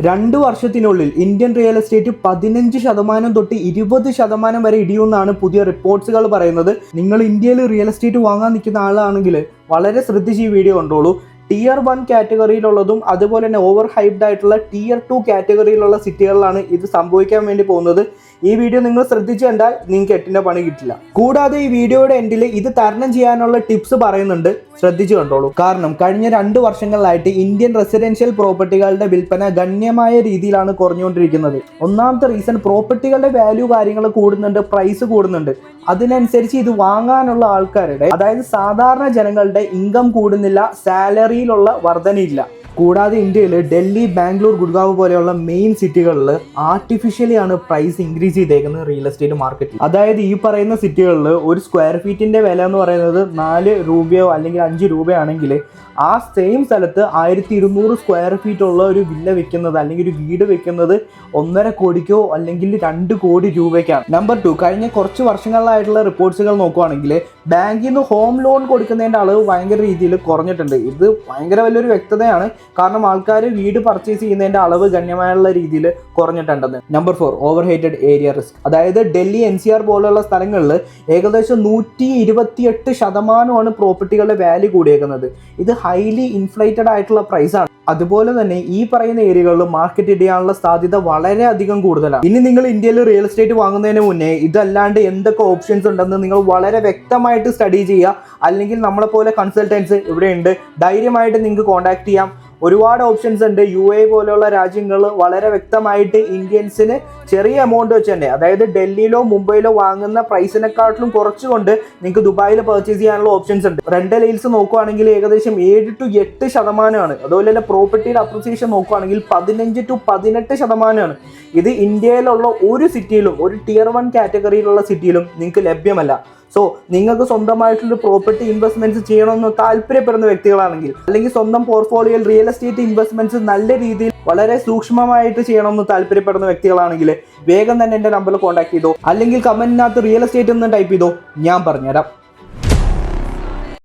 2 വർഷത്തിനുള്ളിൽ Indian real estate 15% തൊട്ട് 20% വരെ ഇടിയുമെന്നാണ് പുതിയ റിപ്പോർട്ട്സുകൾ പറയുന്നത്. നിങ്ങൾ ഇന്ത്യയിൽ റിയൽ എസ്റ്റേറ്റ് വാങ്ങാൻ നിൽക്കുന്ന ആളാണെങ്കിൽ വളരെ ശ്രദ്ധിച്ച് ഈ വീഡിയോ കണ്ടോളൂ. Tier 1 കാറ്റഗറിയിലുള്ളതും അതുപോലെ തന്നെ ഓവർ ഹൈപ്ഡ് ആയിട്ടുള്ള Tier 2 കാറ്റഗറിയിലുള്ള സിറ്റികളിലാണ് ഇത് സംഭവിക്കാൻ വേണ്ടി പോകുന്നത്. ഈ വീഡിയോ നിങ്ങൾ ശ്രദ്ധിച്ചു കണ്ടാൽ നിങ്ങൾക്ക് എട്ടിൻ്റെ പണി കിട്ടില്ല. കൂടാതെ ഈ വീഡിയോയുടെ എൻഡിൽ ഇത് തരണം ചെയ്യാനുള്ള ടിപ്സ് പറയുന്നുണ്ട്, ശ്രദ്ധിച്ചു കണ്ടോളൂ. കാരണം കഴിഞ്ഞ 2 വർഷങ്ങളിലായിട്ട് ഇന്ത്യൻ റെസിഡൻഷ്യൽ പ്രോപ്പർട്ടികളുടെ വിൽപ്പന ഗണ്യമായ രീതിയിലാണ് കുറഞ്ഞുകൊണ്ടിരിക്കുന്നത്. ഒന്നാമത്തെ റീസൺ പ്രോപ്പർട്ടികളുടെ വാല്യൂ കാര്യങ്ങൾ കൂടുന്നുണ്ട്, പ്രൈസ് കൂടുന്നുണ്ട്. അതിനനുസരിച്ച് ഇത് വാങ്ങാനുള്ള ആൾക്കാരുടെ, അതായത് സാധാരണ ജനങ്ങളുടെ ഇൻകം കൂടുന്നില്ല, സാലറിയിലുള്ള വർധനയില്ല. കൂടാതെ ഇന്ത്യയിൽ ഡൽഹി, ബാംഗ്ലൂർ, ഗുഡ്ഗാവ് പോലെയുള്ള മെയിൻ സിറ്റികളിൽ ആർട്ടിഫിഷ്യലി ആണ് പ്രൈസ് ഇൻക്രീസ് ചെയ്തേക്കുന്നത് റിയൽ എസ്റ്റേറ്റ് മാർക്കറ്റിൽ. അതായത് ഈ പറയുന്ന സിറ്റികളിൽ ഒരു സ്ക്വയർ ഫീറ്റിൻ്റെ വില എന്ന് പറയുന്നത് 4 രൂപയോ അല്ലെങ്കിൽ 5 രൂപയാണെങ്കിൽ ആ സെയിം സ്ഥലത്ത് 1200 സ്ക്വയർ ഫീറ്റ് ഉള്ള ഒരു വില്ല വെക്കുന്നത് അല്ലെങ്കിൽ ഒരു വീട് വെക്കുന്നത് 1.5 കോടിക്കോ അല്ലെങ്കിൽ 2 കോടി രൂപയ്ക്കാണ്. നമ്പർ 2, കഴിഞ്ഞ കുറച്ച് വർഷങ്ങളിലായിട്ടുള്ള റിപ്പോർട്ട്സുകൾ നോക്കുകയാണെങ്കിൽ ബാങ്കിൽ നിന്ന് ഹോം ലോൺ കൊടുക്കുന്നതിൻ്റെ അളവ് ഭയങ്കര രീതിയിൽ കുറഞ്ഞിട്ടുണ്ട്. ഇത് ഭയങ്കര വലിയൊരു വ്യക്തതയാണ്. കാരണം ആൾക്കാർ വീട് പർച്ചേസ് ചെയ്യുന്നതിൻ്റെ അളവ് ഗണ്യമായുള്ള രീതിയിൽ കുറഞ്ഞിട്ടുണ്ടെന്ന്. Number 4, overheated area risk. അതായത് ഡൽഹി, NCR പോലുള്ള സ്ഥലങ്ങളിൽ ഏകദേശം 128% പ്രോപ്പർട്ടികളുടെ വാല്യൂ കൂടിയേക്കുന്നത്. ഇത് ഹൈലി ഇൻഫ്ലേറ്റഡ് ആയിട്ടുള്ള പ്രൈസാണ്. അതുപോലെ തന്നെ ഈ പറയുന്ന ഏരിയകളിൽ മാർക്കറ്റ് ഇടിയാനുള്ള സാധ്യത വളരെയധികം കൂടുതലാണ്. ഇനി നിങ്ങൾ ഇന്ത്യയിൽ റിയൽ എസ്റ്റേറ്റ് വാങ്ങുന്നതിന് മുന്നേ ഇതല്ലാണ്ട് എന്തൊക്കെ ഓപ്ഷൻസ് ഉണ്ടെന്ന് നിങ്ങൾ വളരെ വ്യക്തമായിട്ട് സ്റ്റഡി ചെയ്യുക. അല്ലെങ്കിൽ നമ്മളെപ്പോലെ കൺസൾട്ടൻസ് ഇവിടെയുണ്ട്, ധൈര്യമായിട്ട് നിങ്ങൾക്ക് കോൺടാക്ട് ചെയ്യാം. ഒരുപാട് ഓപ്ഷൻസ് ഉണ്ട്. UAE പോലെയുള്ള രാജ്യങ്ങൾ വളരെ വ്യക്തമായിട്ട് ഇന്ത്യൻസിന് ചെറിയ എമൗണ്ട് വെച്ച് തന്നെ, അതായത് ഡൽഹിയിലോ മുംബൈയിലോ വാങ്ങുന്ന പ്രൈസിനെക്കാട്ടിലും കുറച്ചുകൊണ്ട് നിങ്ങൾക്ക് ദുബായിൽ പർച്ചേസ് ചെയ്യാനുള്ള ഓപ്ഷൻസ് ഉണ്ട്. റെന്റൽ സെയിൽസ് നോക്കുകയാണെങ്കിൽ ഏകദേശം 7 to 8%. അതുപോലെ തന്നെ പ്രോപ്പർട്ടിയുടെ അപ്രിസിയേഷൻ നോക്കുകയാണെങ്കിൽ 15 to 18%. ഇത് ഇന്ത്യയിലുള്ള ഒരു സിറ്റിയിലും, ഒരു Tier 1 കാറ്റഗറിയിലുള്ള സിറ്റിയിലും നിങ്ങൾക്ക് ലഭ്യമല്ല. സോ നിങ്ങൾക്ക് സ്വന്തമായിട്ടുള്ള പ്രോപ്പർട്ടി ഇൻവെസ്റ്റ്മെന്റ്സ് ചെയ്യണമെന്ന് താല്പര്യപ്പെടുന്ന വ്യക്തികളാണെങ്കിൽ, അല്ലെങ്കിൽ സ്വന്തം പോർട്ട്ഫോളിയോയിൽ റിയൽ എസ്റ്റേറ്റ് ഇൻവെസ്റ്റ്മെന്റ്സ് നല്ല രീതിയിൽ വളരെ സൂക്ഷ്മമായിട്ട് ചെയ്യണമെന്ന് താല്പര്യപ്പെടുന്ന വ്യക്തികളാണെങ്കിൽ വേഗം തന്നെ എൻ്റെ നമ്പറിൽ കോൺടാക്ട് ചെയ്തോ, അല്ലെങ്കിൽ കമന്റിനകത്ത് റിയൽ എസ്റ്റേറ്റ് എന്ന് ടൈപ്പ് ചെയ്തോ, ഞാൻ പറഞ്ഞുതരാം.